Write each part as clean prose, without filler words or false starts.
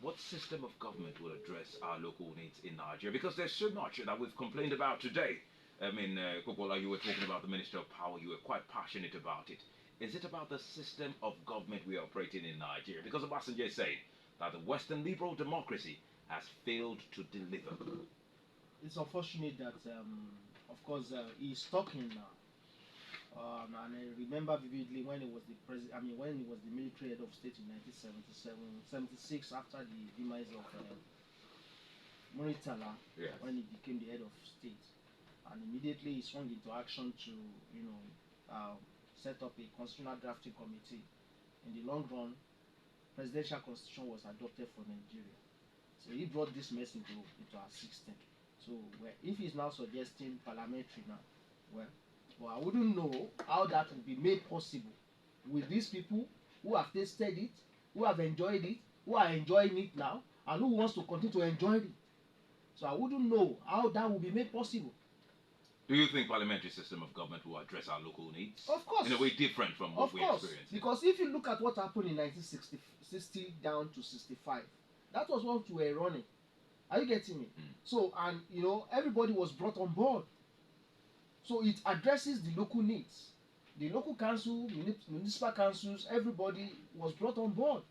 what system of government will address our local needs in Nigeria? Because there's so much that we've complained about today. I mean, Popoola, you were talking about the Minister of Power. You were quite passionate about it. Is it about the system of government we are operating in Nigeria? Because Obasanjo is saying that the Western liberal democracy has failed to deliver. It's unfortunate that, of course, he's talking now. And I remember vividly when he was the president. I mean, when he was the military head of state in 1977, 76, after the demise of Muritala, Yes. when he became the head of state, and immediately he swung into action to, you know, set up a constitutional drafting committee. In the long run, presidential constitution was adopted for Nigeria. So he brought this mess into our system. So if he's now suggesting parliamentary now, well, but I wouldn't know how that will be made possible with these people who have tasted it, who have enjoyed it, who are enjoying it now, and who wants to continue to enjoy it. So I wouldn't know how that will be made possible. Do you think parliamentary system of government will address our local needs? Of course. In a way different from what we experienced? Because if you look at what happened in 1960 down to 65, that was what we were running. Are you getting me? So, and you know, everybody was brought on board. So it addresses the local needs. The local council, municipal councils, everybody was brought on board.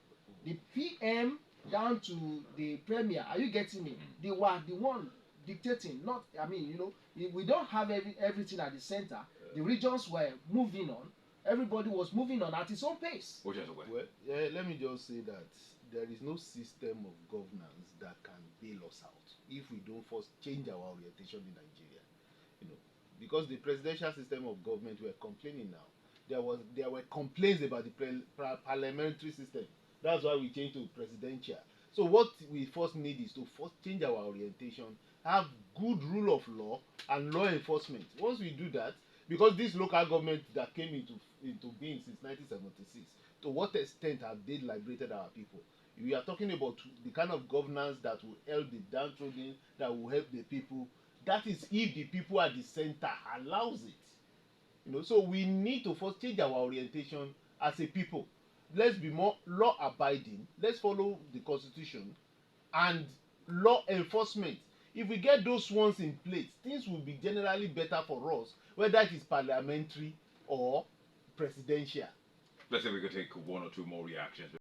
The PM down to the premier, are you getting me? They were the one dictating, not, I mean, you know, we don't have everything at the center. The regions were moving on. Everybody was moving on at its own pace. Ojasope. Well, yeah, let me just say that there is no system of governance that can bail us out if we don't first change our orientation in Nigeria. You know, because the presidential system of government, we are complaining now. There were complaints about the parliamentary system. That's why we changed to presidential. So what we first need is to first change our orientation, have good rule of law and law enforcement. Once we do that, because this local government that came into being since 1976, to what extent have they liberated our people? We are talking about the kind of governance that will help the downtrodden, that will help the people. That is if the people at the center allows it. You know, so we need to first change our orientation as a people. Let's be more law abiding. Let's follow the constitution and law enforcement. If we get those ones in place, things will be generally better for us, whether it is parliamentary or presidential. Let's say we could take one or two more reactions.